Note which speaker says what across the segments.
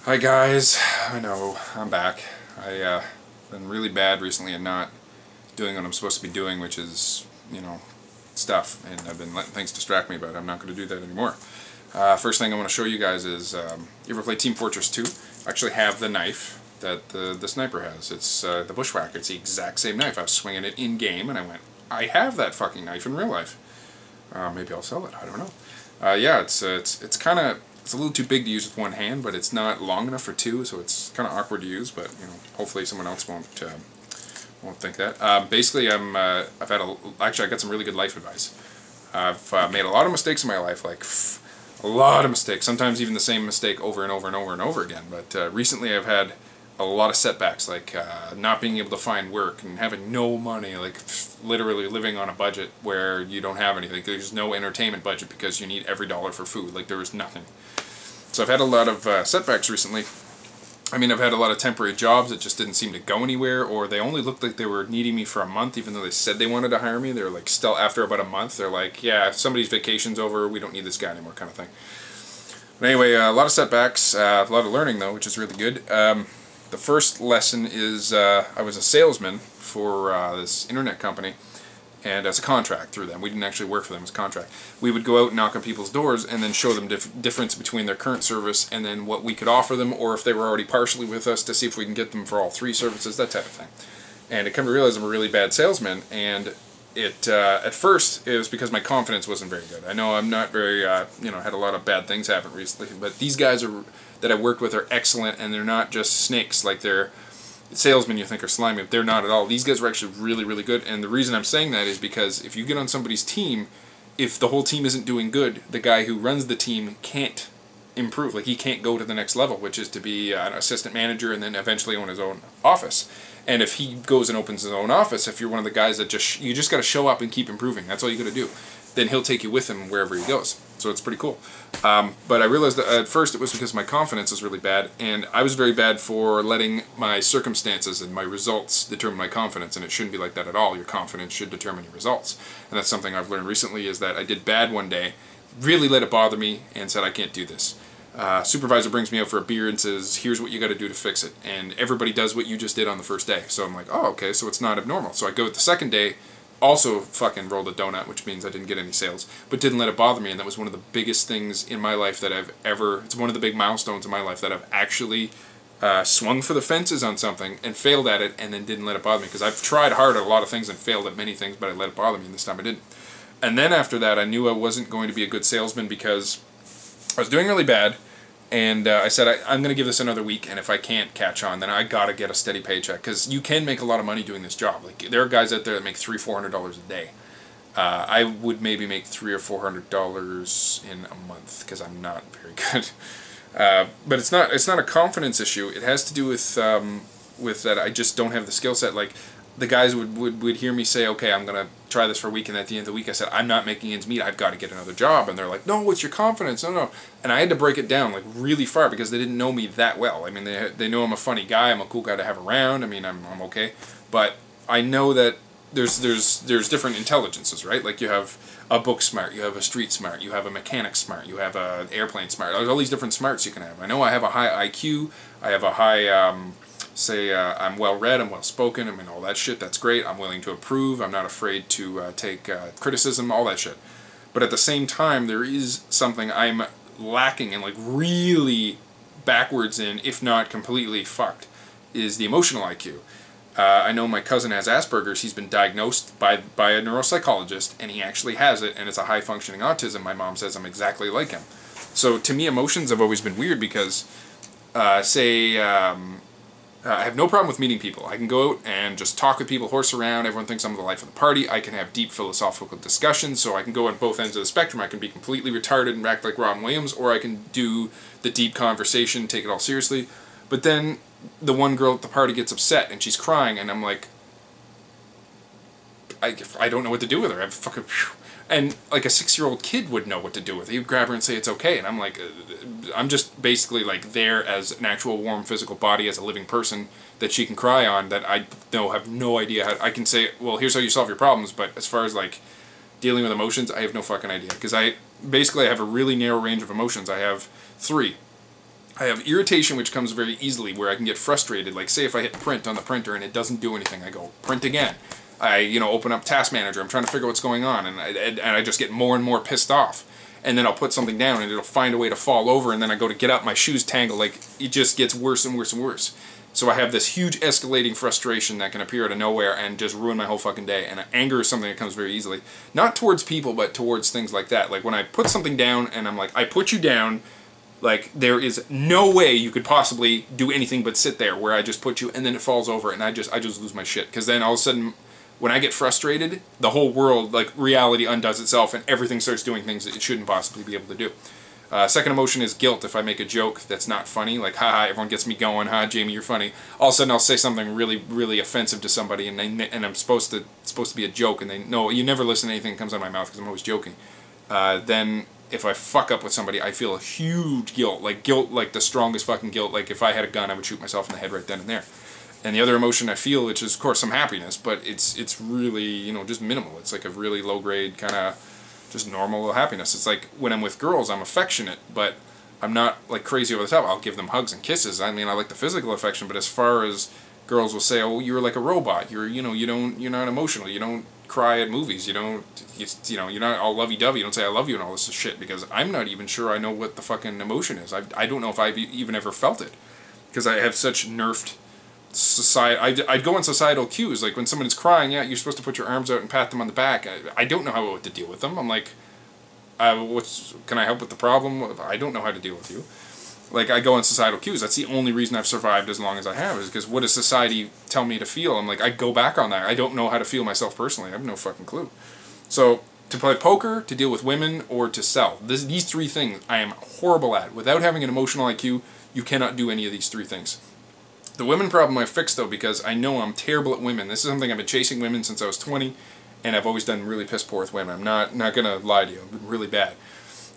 Speaker 1: Hi guys, I know, I'm back. I been really bad recently at not doing what I'm supposed to be doing, which is, stuff, and I've been letting things distract me, but I'm not going to do that anymore. First thing I want to show you guys is, you ever play Team Fortress 2? I actually have the knife that the sniper has. It's the Bushwhacker. It's the exact same knife. I was swinging it in-game, and I went, I have that fucking knife in real life. Maybe I'll sell it, I don't know. Yeah, it's kind of... It's a little too big to use with one hand, but it's not long enough for two, so it's kind of awkward to use. But hopefully someone else won't think that. Basically, actually I got some really good life advice. I've made a lot of mistakes in my life, like a lot of mistakes. Sometimes even the same mistake over and over and over and over again. But recently I've had a lot of setbacks, like not being able to find work and having no money, like literally living on a budget where you don't have anything. There's no entertainment budget because you need every dollar for food. Like there was nothing. So I've had a lot of setbacks recently. I mean, I've had a lot of temporary jobs that just didn't seem to go anywhere, or they only looked like they were needing me for a month, even though they said they wanted to hire me. They're like, still after about a month, they're like, yeah, somebody's vacation's over, we don't need this guy anymore, kind of thing. But anyway, a lot of setbacks, a lot of learning though, which is really good. The first lesson is I was a salesman for this internet company, and as a contract through them. We didn't actually work for them as a contract. We would go out and knock on people's doors and then show them difference between their current service and then what we could offer them, or if they were already partially with us, to see if we can get them for all three services, that type of thing. And I come to realize I'm a really bad salesman, and at first it was because my confidence wasn't very good. I know I'm not very, had a lot of bad things happen recently, but these guys that I worked with are excellent, and they're not just snakes like they're salesmen you think are slimy. They're not at all. These guys were actually really, really good, and the reason I'm saying that is because if you get on somebody's team, if the whole team isn't doing good, the guy who runs the team can't improve. Like, he can't go to the next level, which is to be an assistant manager and then eventually own his own office. And if he goes and opens his own office, if you're one of the guys that you just got to show up and keep improving, that's all you got to do, then he'll take you with him wherever he goes. So it's pretty cool. But I realized that at first it was because my confidence was really bad, and I was very bad for letting my circumstances and my results determine my confidence, and it shouldn't be like that at all. Your confidence should determine your results. And that's something I've learned recently, is that I did bad one day, really let it bother me, and said, I can't do this. Supervisor brings me out for a beer and says, here's what you got to do to fix it. And everybody does what you just did on the first day. So I'm like, oh, okay, so it's not abnormal. So I go the second day, also fucking rolled a donut, which means I didn't get any sales, but didn't let it bother me, and that was one of the biggest things in my life that it's one of the big milestones in my life that I've actually swung for the fences on something and failed at it, and then didn't let it bother me, because I've tried hard at a lot of things and failed at many things, but I let it bother me, and this time I didn't. And then after that, I knew I wasn't going to be a good salesman because I was doing really bad, and I said, I'm going to give this another week, and if I can't catch on, then I got to get a steady paycheck, because you can make a lot of money doing this job. Like, there are guys out there that make $300-400 a day. I would maybe make $300 or $400 in a month, because I'm not very good. But it's not a confidence issue. It has to do with that I just don't have the skill set. Like, the guys would hear me say, okay, I'm going to try this for a week, and at the end of the week I said, I'm not making ends meet, I've got to get another job. And they're like, no, it's your confidence, no. And I had to break it down, like, really far, because they didn't know me that well. I mean, they know I'm a funny guy, I'm a cool guy to have around, I mean, I'm okay. But I know that there's different intelligences, right? Like, you have a book smart, you have a street smart, you have a mechanic smart, you have an airplane smart. There's all these different smarts you can have. I know I have a high IQ, I have a high... I'm well-read, I'm well-spoken, I mean, all that shit, that's great. I'm willing to approve, I'm not afraid to take criticism, all that shit. But at the same time, there is something I'm lacking and, like, really backwards in, if not completely fucked, is the emotional IQ. I know my cousin has Asperger's. He's been diagnosed by a neuropsychologist, and he actually has it, and it's a high-functioning autism. My mom says I'm exactly like him. So to me, emotions have always been weird because, I have no problem with meeting people. I can go out and just talk with people, horse around, everyone thinks I'm the life of the party. I can have deep philosophical discussions, so I can go on both ends of the spectrum. I can be completely retarded and act like Robin Williams, or I can do the deep conversation, take it all seriously. But then the one girl at the party gets upset and she's crying, and I'm like, I don't know what to do with her. And like a 6-year-old kid would know what to do with it. He'd grab her and say it's okay, and I'm like, I'm just basically like there as an actual warm physical body, as a living person that she can cry on, that I have no idea how. I can say, well, here's how you solve your problems, but as far as like dealing with emotions, I have no fucking idea, because I have a really narrow range of emotions. I have 3. I have irritation, which comes very easily, where I can get frustrated. Like, say if I hit print on the printer and it doesn't do anything, I go, print again. I, you know, open up Task Manager, I'm trying to figure out what's going on, and I just get more and more pissed off. And then I'll put something down and it'll find a way to fall over, and then I go to get up, my shoes tangle, like, it just gets worse and worse and worse. So I have this huge escalating frustration that can appear out of nowhere and just ruin my whole fucking day. And anger is something that comes very easily. Not towards people, but towards things like that. Like when I put something down and I'm like, I put you down, like there is no way you could possibly do anything but sit there where I just put you, and then it falls over and I just lose my shit. Because then all of a sudden, when I get frustrated, the whole world, like reality undoes itself and everything starts doing things that it shouldn't possibly be able to do. Second emotion is guilt. If I make a joke that's not funny, like haha, everyone gets me going, ha, Jamie, you're funny. All of a sudden I'll say something really, really offensive to somebody, and I'm supposed to be a joke, and they no, you never listen to anything that comes out of my mouth because I'm always joking. Then if I fuck up with somebody, I feel a huge guilt, like the strongest fucking guilt. Like if I had a gun, I would shoot myself in the head right then and there. And the other emotion I feel, which is of course some happiness, but it's really, you know, just minimal. It's like a really low grade kind of just normal happiness. It's like when I'm with girls, I'm affectionate, but I'm not like crazy over the top. I'll give them hugs and kisses. I mean, I like the physical affection, but as far as girls will say, oh, you're like a robot. You're not emotional. You don't cry at movies. You don't, you know, you're not all lovey-dovey. You don't say I love you and all this shit, because I'm not even sure I know what the fucking emotion is. I don't know if I've even ever felt it, because I have such nerfed society. I'd go on societal cues, like when someone is crying, yeah, you're supposed to put your arms out and pat them on the back. I don't know how to deal with them. I'm like, can I help with the problem? I don't know how to deal with you. Like, I go on societal cues. That's the only reason I've survived as long as I have, is because what does society tell me to feel? I'm like, I go back on that. I don't know how to feel myself personally. I have no fucking clue. So, to play poker, to deal with women, or to sell, these three things I am horrible at. Without having an emotional IQ, you cannot do any of these three things. The women problem I fixed, though, because I know I'm terrible at women. This is something I've been chasing women since I was 20, and I've always done really piss poor with women. I'm not going to lie to you. I'm really bad.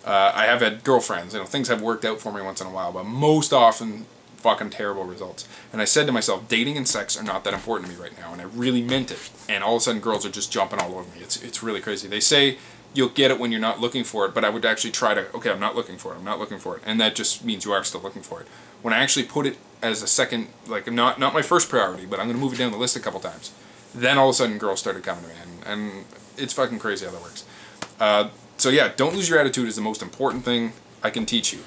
Speaker 1: I have had girlfriends. You know, things have worked out for me once in a while, but most often fucking terrible results. And I said to myself, dating and sex are not that important to me right now, and I really meant it. And all of a sudden, girls are just jumping all over me. It's really crazy. They say you'll get it when you're not looking for it, but I would actually try to, okay, I'm not looking for it, I'm not looking for it. And that just means you are still looking for it. When I actually put it as a second, like not my first priority, but I'm going to move it down the list a couple times, then all of a sudden girls started coming to me, and it's fucking crazy how that works. So yeah, don't lose your attitude is the most important thing I can teach you.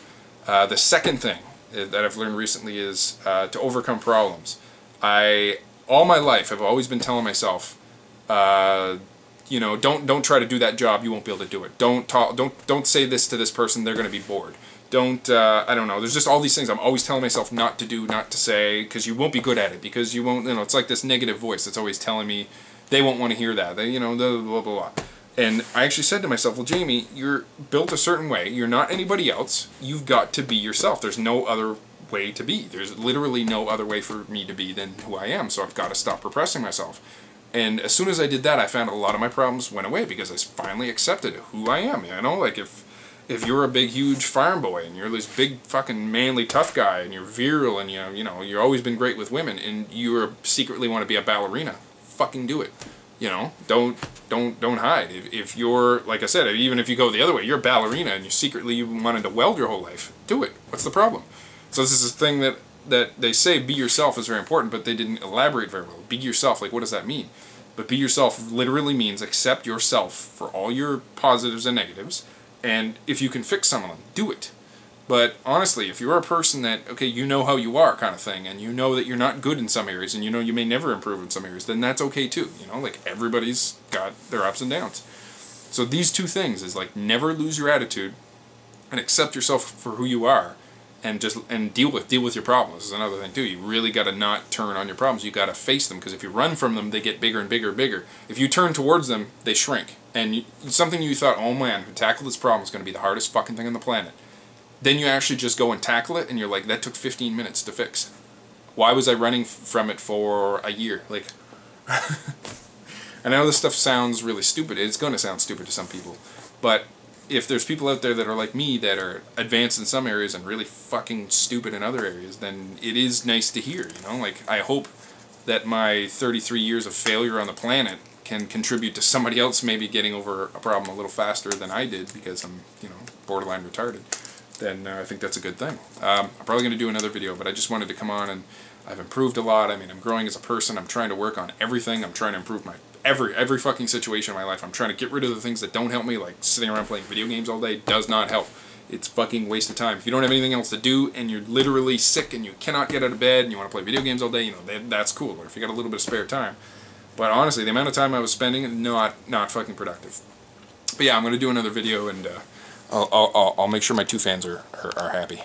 Speaker 1: The second thing that I've learned recently is to overcome problems. All my life, I've always been telling myself, you know, don't try to do that job. You won't be able to do it. Don't say this to this person. They're going to be bored. Don't, I don't know. There's just all these things I'm always telling myself not to do, not to say, because you won't be good at it. Because you won't, you know, it's like this negative voice that's always telling me they won't want to hear that. They, you know, blah, blah, blah, blah. And I actually said to myself, well, Jamie, you're built a certain way. You're not anybody else. You've got to be yourself. There's no other way to be. There's literally no other way for me to be than who I am. So I've got to stop repressing myself. And as soon as I did that, I found a lot of my problems went away, because I finally accepted who I am. You know, like if you're a big, huge farm boy, and you're this big, fucking, manly, tough guy, and you're virile, and you know, you've always been great with women, and you secretly want to be a ballerina, fucking do it. You know, don't hide. If you're, like I said, even if you go the other way, you're a ballerina, and you wanted to weld your whole life, do it. What's the problem? So this is a thing that they say be yourself is very important, but they didn't elaborate very well. Be yourself, like what does that mean? But be yourself literally means accept yourself for all your positives and negatives, and if you can fix someone, do it. But honestly, if you're a person that, okay, you know how you are kind of thing, and you know that you're not good in some areas, and you know you may never improve in some areas, then that's okay too. You know, like everybody's got their ups and downs. So these two things is like never lose your attitude and accept yourself for who you are, and deal with your problems is another thing too. You really got to not turn on your problems. You got to face them, because if you run from them, they get bigger and bigger and bigger. If you turn towards them, they shrink. And something you thought, oh man, to tackle this problem is going to be the hardest fucking thing on the planet. Then you actually just go and tackle it, and you're like, that took 15 minutes to fix. Why was I running from it for a year? Like, I know this stuff sounds really stupid. It's going to sound stupid to some people, but if there's people out there that are like me, that are advanced in some areas and really fucking stupid in other areas, then it is nice to hear, you know? Like, I hope that my 33 years of failure on the planet can contribute to somebody else maybe getting over a problem a little faster than I did, because I'm, you know, borderline retarded. then I think that's a good thing. I'm probably going to do another video, but I just wanted to come on, and I've improved a lot. I mean, I'm growing as a person. I'm trying to work on everything. I'm trying to improve my every fucking situation in my life. I'm trying to get rid of the things that don't help me, like sitting around playing video games all day does not help. It's fucking waste of time. If you don't have anything else to do and you're literally sick and you cannot get out of bed and you want to play video games all day, you know, that's cool. Or if you got a little bit of spare time. But honestly, the amount of time I was spending, not fucking productive. But yeah, I'm going to do another video, and I'll make sure my 2 fans are happy.